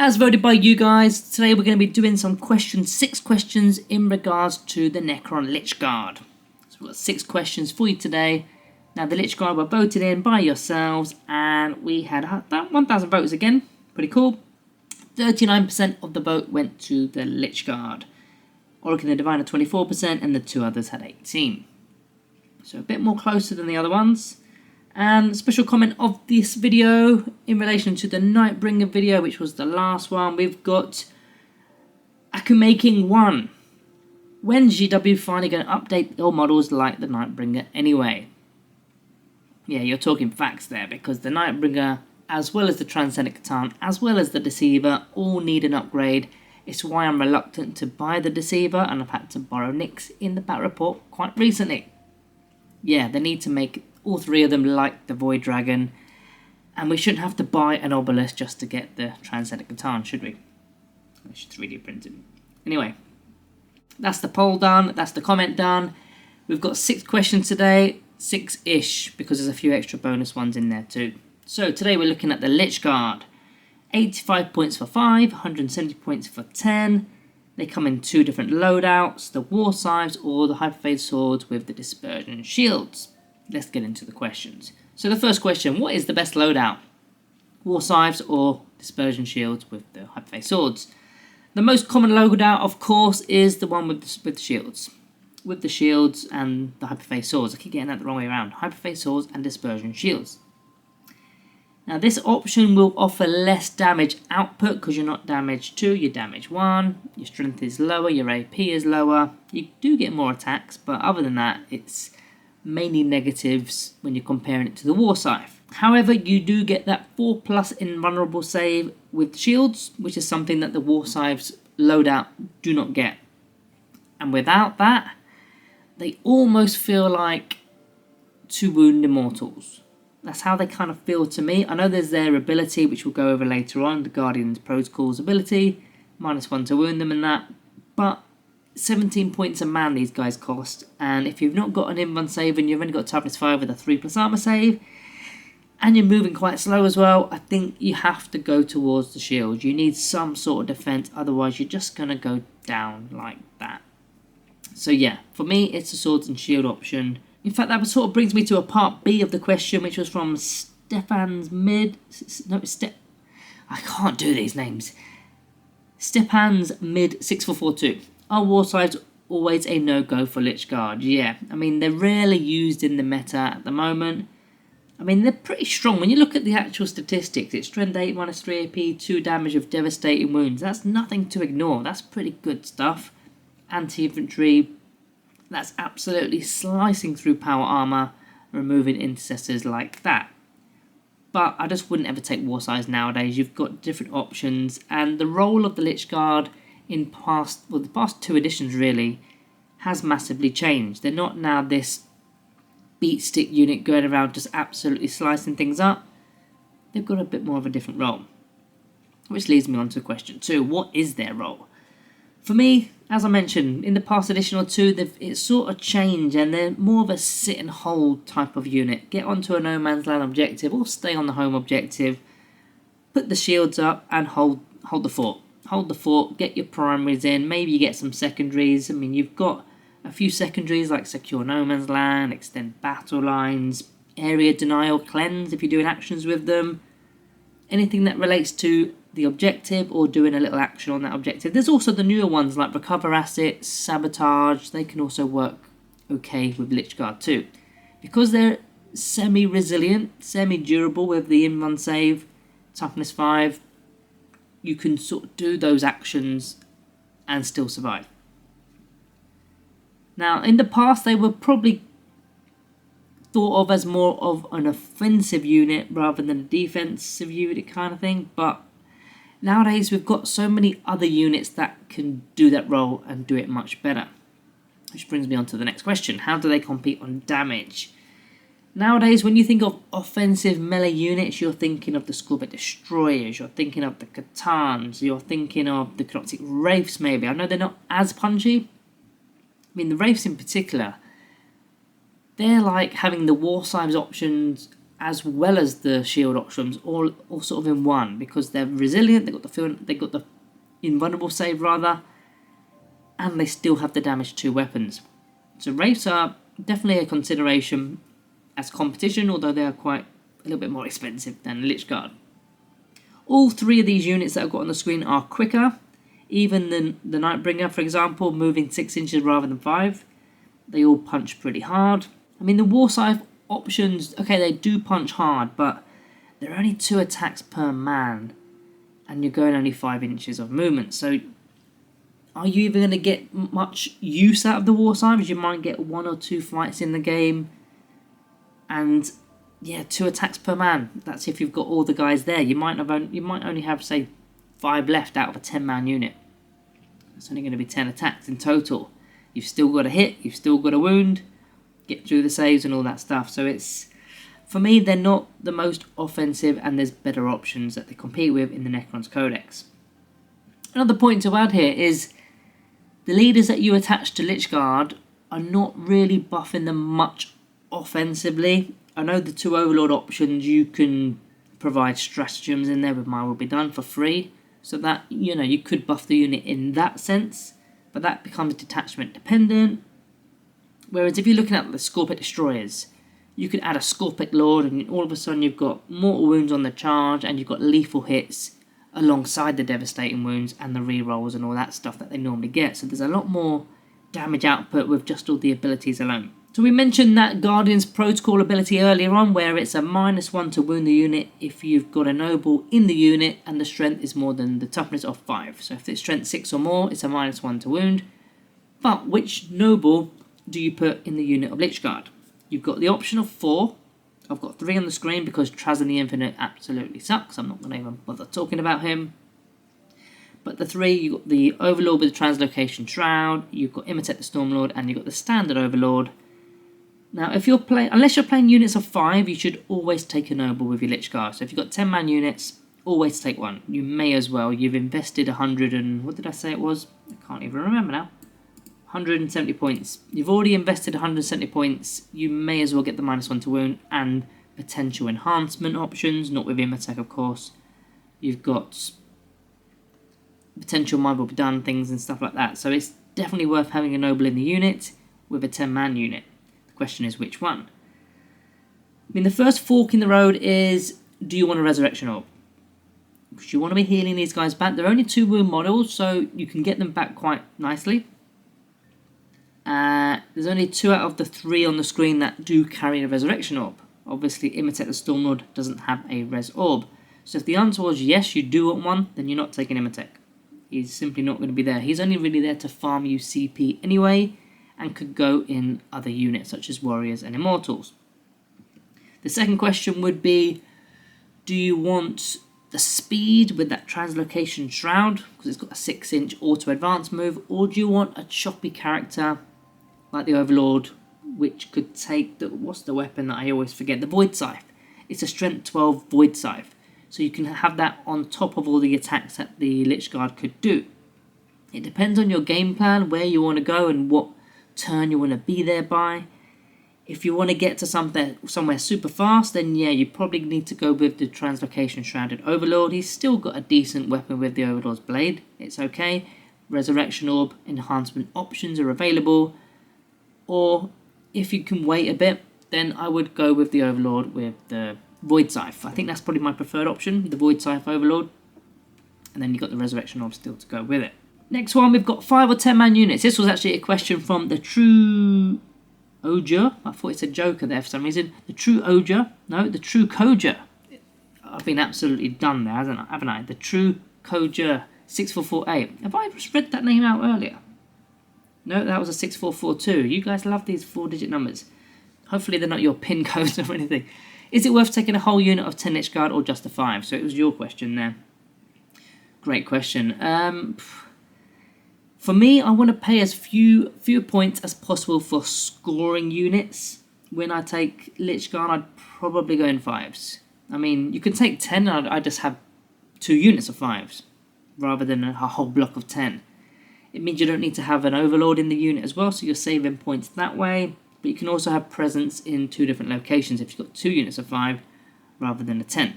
As voted by you guys, today we're going to be doing some questions, 6 questions in regards to the Necron Lychguard. So we've got 6 questions for you today. Now the Lychguard were voted in by yourselves and we had about 1,000 votes again, pretty cool. 39% of the vote went to the Lychguard. Oracle the Diviner 24% and the 2 others had 18%. So a bit more closer than the other ones. And special comment of this video in relation to the Nightbringer video, which was the last one, we've got Akumaking 1. When's GW finally going to update your models like the Nightbringer anyway? Yeah, you're talking facts there, because the Nightbringer, as well as the Transcendent Catan, as well as the Deceiver, all need an upgrade. It's why I'm reluctant to buy the Deceiver, and I've had to borrow Nick's in the battle report quite recently. Yeah, they need to make all 3 of them like the Void Dragon, and we shouldn't have to buy an obelisk just to get the Transcendent Catan, should we? I should 3D print it. Anyway, that's the poll done, that's the comment done. We've got 6 questions today, 6-ish, because there's a few extra bonus ones in there too. So today we're looking at the Lychguard. 85 points for 5, 170 points for 10. They come in 2 different loadouts, the War Scythes or the Hyperphase Swords with the Dispersion Shields. Let's get into the questions. So the first question, what is the best loadout? War Scythes or Dispersion Shields with the Hyperphase Swords? The most common loadout, of course, is the one with the shields. With the shields and the Hyperphase Swords. I keep getting that the wrong way around. Hyperphase Swords and Dispersion Shields. Now this option will offer less damage output because you're not damage 2, you're damage 1. Your strength is lower, your AP is lower. You do get more attacks, but other than that, it's mainly negatives when you're comparing it to the War Scythe. However, you do get that 4+ invulnerable save with shields, which is something that the War Scythe's loadout do not get. And without that, they almost feel like 2 wound immortals. That's how they kind of feel to me. I know there's their ability, which we'll go over later on, the Guardian's Protocol's ability, -1 to wound them and that, but 17 points a man these guys cost, and if you've not got an invuln save and you've only got toughness 5 with a 3+ armor save, and you're moving quite slow as well, I think you have to go towards the shield. You need some sort of defense, otherwise you're just going to go down like that. So yeah, for me it's the swords and shield option. In fact, that sort of brings me to a part B of the question, which was from Stepan's Mid... No, I can't do these names. Stepan's Mid 6442. Are War Scythes always a no-go for Lychguard? Yeah, I mean, they're rarely used in the meta at the moment. I mean, they're pretty strong. When you look at the actual statistics, it's strength 8, -3 AP, 2 damage of devastating wounds. That's nothing to ignore. That's pretty good stuff. Anti-infantry, that's absolutely slicing through power armor, removing intercessors like that. But I just wouldn't ever take War Scythes nowadays. You've got different options, and the role of the Lychguard in the past 2 editions really has massively changed. They're not now this beat stick unit going around just absolutely slicing things up. They've got a bit more of a different role. Which leads me on to question 2. What is their role? For me, as I mentioned, in the past edition or 2, it's sort of changed and they're more of a sit and hold type of unit. Get onto a no man's land objective or stay on the home objective, put the shields up and hold the fort. Hold the fort, get your primaries in, maybe you get some secondaries. I mean, you've got a few secondaries like secure no man's land, extend battle lines, area denial, cleanse if you're doing actions with them. Anything that relates to the objective or doing a little action on that objective. There's also the newer ones like recover assets, sabotage. They can also work okay with Lychguard too. Because they're semi-resilient, semi-durable with the invuln save, toughness 5, you can sort of do those actions and still survive. Now, in the past, they were probably thought of as more of an offensive unit rather than a defensive unit kind of thing, but nowadays we've got so many other units that can do that role and do it much better. Which brings me on to the next question. How do they compete on damage? Nowadays, when you think of offensive melee units, you're thinking of the Skullbait Destroyers, you're thinking of the Catans, you're thinking of the Canoptic Wraiths maybe. I know they're not as punchy. I mean, the Wraiths in particular, they're like having the War Scythes options as well as the shield options, all sort of in one, because they're resilient, they got the invulnerable save rather, and they still have the damage 2 weapons. So Wraiths are definitely a consideration as competition, although they are quite a little bit more expensive than Lychguard. All 3 of these units that I've got on the screen are quicker, even than the Nightbringer, for example, moving 6 inches rather than 5. They all punch pretty hard. I mean, the Warscythe options, okay, they do punch hard, but they're only 2 attacks per man, and you're going only 5 inches of movement. So, are you even going to get much use out of the Warscythe? You might get 1 or 2 fights in the game, and yeah, 2 attacks per man. That's if you've got all the guys there. You might only have, say, 5 left out of a 10-man unit. It's only going to be 10 attacks in total. You've still got a hit, you've still got a wound, get through the saves and all that stuff. So it's, for me, they're not the most offensive, and there's better options that they compete with in the Necrons Codex. Another point to add here is the leaders that you attach to Lychguard are not really buffing them much offensively. I know the 2 Overlord options, you can provide stratagems in there with My Will Be Done for free, so that, you know, you could buff the unit in that sense, but that becomes detachment dependent. Whereas if you're looking at the Scorpic Destroyers, you could add a Scorpic Lord, and all of a sudden you've got mortal wounds on the charge, and you've got lethal hits alongside the devastating wounds and the rerolls and all that stuff that they normally get. So there's a lot more damage output with just all the abilities alone. So we mentioned that Guardian's Protocol ability earlier on, where it's a -1 to wound the unit if you've got a noble in the unit and the strength is more than the toughness of 5. So if it's strength 6 or more, it's a -1 to wound. But which noble do you put in the unit of Lychguard? You've got the option of 4. I've got 3 on the screen because Trazyn the Infinite absolutely sucks. I'm not going to even bother talking about him. But the 3, you've got the Overlord with the Translocation Shroud, you've got Imitate the Stormlord, and you've got the Standard Overlord. Now, if you're unless you're playing units of 5, you should always take a noble with your Lychguard. So if you've got 10-man units, always take one. You may as well. You've invested 100 and... what did I say it was? I can't even remember now. 170 points. You've already invested 170 points. You may as well get the -1 to wound and potential enhancement options. Not with Imatech, of course. You've got potential My Will Be Done things and stuff like that. So it's definitely worth having a noble in the unit with a 10-man unit. Question is which one. I mean, the first fork in the road is, do you want a Resurrection Orb? Because you want to be healing these guys back. They're only 2 wound models, so you can get them back quite nicely. There's only 2 out of the 3 on the screen that do carry a Resurrection Orb. Obviously, Imitate the Stormlord doesn't have a Res Orb. So if the answer was yes, you do want one, then you're not taking Imatech. He's simply not going to be there. He's only really there to farm you CP anyway, and could go in other units such as Warriors and Immortals. The second question would be, do you want the speed with that Translocation Shroud, because it's got a 6-inch auto-advance move, or do you want a choppy character like the Overlord, which could take the... what's the weapon that I always forget? The Void Scythe. It's a Strength 12 Void Scythe, so you can have that on top of all the attacks that the Lychguard could do. It depends on your game plan, where you want to go and what turn you want to be there by. If you want to get to somewhere super fast, then yeah, you probably need to go with the Translocation Shrouded Overlord. He's still got a decent weapon with the Overlord's Blade. It's okay. Resurrection Orb enhancement options are available. Or if you can wait a bit, then I would go with the Overlord with the Void Scythe. I think that's probably my preferred option, the Void Scythe Overlord. And then you've got the Resurrection Orb still to go with it. Next one, we've got 5 or 10-man units. This was actually a question from the True Oger. I thought it said Joker there for some reason. The True Oger. No, the True Coger. I've been absolutely done there, haven't I? The True Coger 6448. Have I just read that name out earlier? No, that was a 6442. You guys love these 4-digit numbers. Hopefully they're not your PIN codes or anything. Is it worth taking a whole unit of 10 Lychguard or just the 5? So it was your question there. Great question. For me, I want to pay as few points as possible for scoring units. When I take Lychguard, I'd probably go in 5s. I mean, you can take 10 and I just have 2 units of 5s rather than a whole block of 10. It means you don't need to have an Overlord in the unit as well, so you're saving points that way. But you can also have presence in 2 different locations. If you've got 2 units of 5, rather than a 10.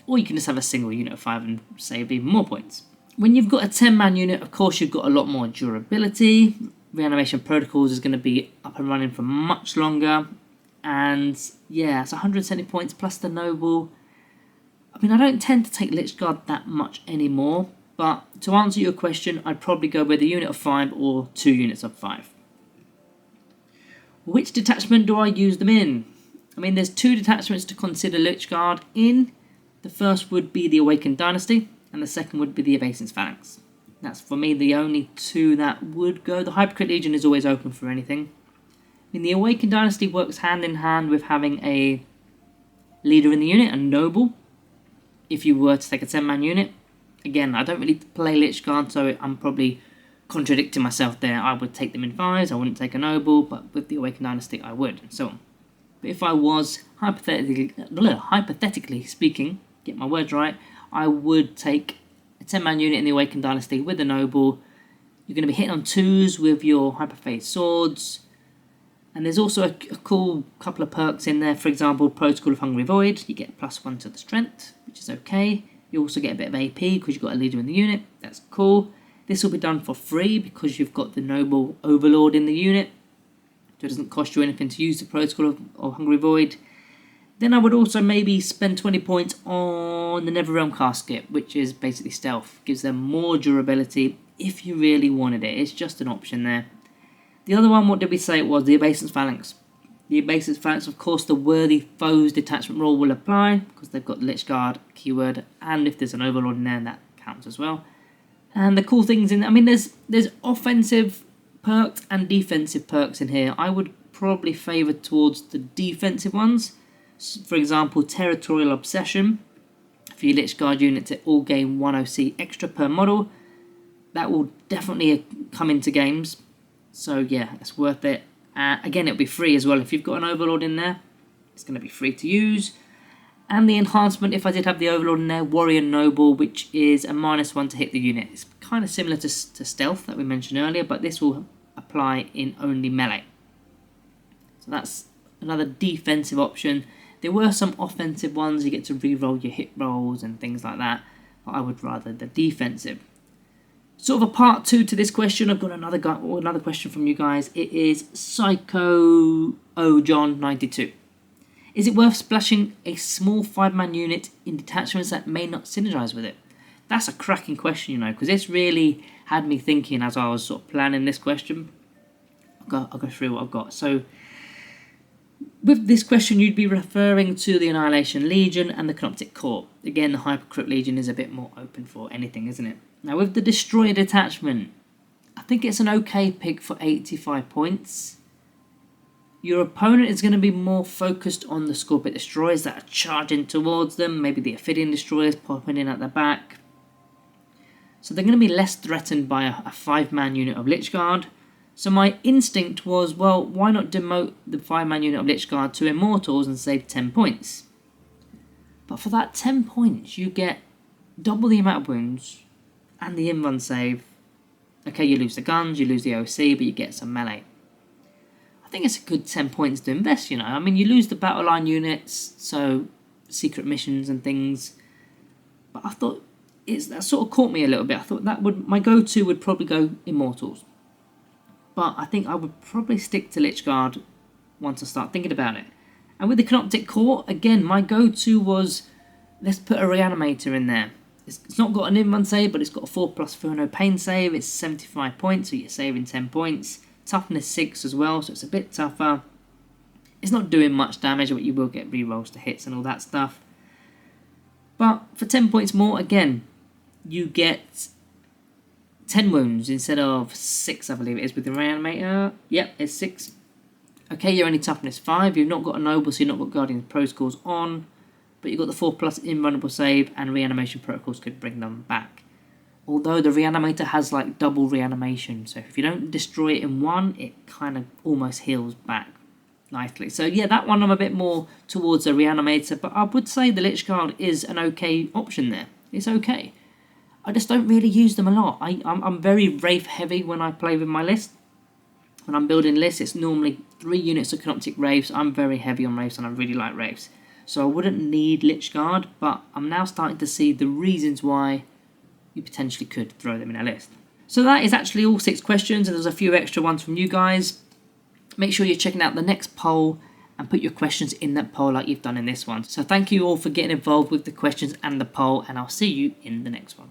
Or you can just have a single unit of 5 and save even more points. When you've got a 10-man unit, of course, you've got a lot more durability. Reanimation protocols is going to be up and running for much longer. And yeah, it's 170 points plus the noble. I mean, I don't tend to take Lychguard that much anymore. But to answer your question, I'd probably go with a unit of 5 or 2 units of 5. Which detachment do I use them in? I mean, there's 2 detachments to consider Lychguard in. The first would be the Awakened Dynasty, and the second would be the Evasance Phalanx. That's, for me, the only 2 that would go. The Hypocrite Legion is always open for anything. I mean, the Awakened Dynasty works hand in hand with having a leader in the unit, a noble, if you were to take a 10-man unit. Again, I don't really play Lychguard, so I'm probably contradicting myself there. I would take them in 5s, I wouldn't take a noble, but with the Awakened Dynasty I would, and so on. But if I was, hypothetically speaking, get my words right, I would take a 10-man unit in the Awakened Dynasty with a noble. You're going to be hitting on 2s with your Hyperphase Swords. And there's also a cool couple of perks in there. For example, Protocol of Hungry Void. You get +1 to the strength, which is okay. You also get a bit of AP because you've got a leader in the unit. That's cool. This will be done for free because you've got the Noble Overlord in the unit. So it doesn't cost you anything to use the Protocol of Hungry Void. Then I would also maybe spend 20 points on the Netherrealm Casket, which is basically stealth. Gives them more durability if you really wanted it. It's just an option there. The other one, what did we say it was? The Evasance Phalanx. The Evasance Phalanx, of course, the Worthy Foes detachment rule will apply because they've got the Lychguard keyword, and if there's an Overlord in there, that counts as well. And the cool things in, I mean, there's offensive perks and defensive perks in here. I would probably favour towards the defensive ones. For example, Territorial Obsession. For your Lychguard unit to all gain 1 OC extra per model. That will definitely come into games. So yeah, it's worth it. Again, it'll be free as well. If you've got an Overlord in there, it's going to be free to use. And the enhancement, if I did have the Overlord in there, Warrior Noble, which is a -1 to hit the unit. It's kind of similar to Stealth that we mentioned earlier, but this will apply in only melee. So that's another defensive option. There were some offensive ones. You get to reroll your hit rolls and things like that. But I would rather the defensive. Sort of a part 2 to this question. I've got another question from you guys. It is Psycho John 92. Is it worth splashing a small 5-man unit in detachments that may not synergize with it? That's a cracking question, you know, because this really had me thinking as I was sort of planning this question. I'll go through what I've got. So, with this question, you'd be referring to the Annihilation Legion and the Canoptic Court. Again, the Hypocrite Legion is a bit more open for anything, isn't it? Now, with the Destroyer detachment, I think it's an okay pick for 85 points. Your opponent is going to be more focused on the Scorpion Destroyers that are charging towards them. Maybe the Ophidian Destroyers popping in at the back. So they're going to be less threatened by a 5-man unit of Lychguard. So my instinct was, well, why not demote the 5-man unit of Lychguard to Immortals and save 10 points? But for that 10 points, you get double the amount of wounds and the in-run save. Okay, you lose the guns, you lose the OC, but you get some melee. I think it's a good 10 points to invest, you know. I mean, you lose the battle line units, so secret missions and things. But I thought that sort of caught me a little bit. I thought my go-to would probably go Immortals. But I think I would probably stick to Lychguard once I start thinking about it. And with the Canoptic Court, again, my go-to was, let's put a Reanimator in there. It's not got an in-run save, but it's got a 4+4 no pain save. It's 75 points, so you're saving 10 points. Toughness 6 as well, so it's a bit tougher. It's not doing much damage, but you will get rerolls to hits and all that stuff. But for 10 points more, again, you get 10 wounds instead of 6, I believe it is, with the Reanimator. Yep, it's 6. Okay, you're only toughness 5. You've not got a Noble, so you've not got Guardian Protocols on. But you've got the 4+ invulnerable save, and Reanimation Protocols could bring them back. Although the Reanimator has like double reanimation, so if you don't destroy it in one, it kind of almost heals back nicely. So yeah, that one I'm a bit more towards a Reanimator, but I would say the Lychguard is an okay option there. It's okay. I just don't really use them a lot. I'm very Wraith heavy when I play with my list. When I'm building lists, it's normally 3 units of Canoptic Wraiths. I'm very heavy on Wraiths and I really like Wraiths. so I wouldn't need Lychguard, but I'm now starting to see the reasons why you potentially could throw them in a list. So that is actually all 6 questions, and there's a few extra ones from you guys. Make sure you're checking out the next poll and put your questions in that poll like you've done in this one. So thank you all for getting involved with the questions and the poll, and I'll see you in the next one.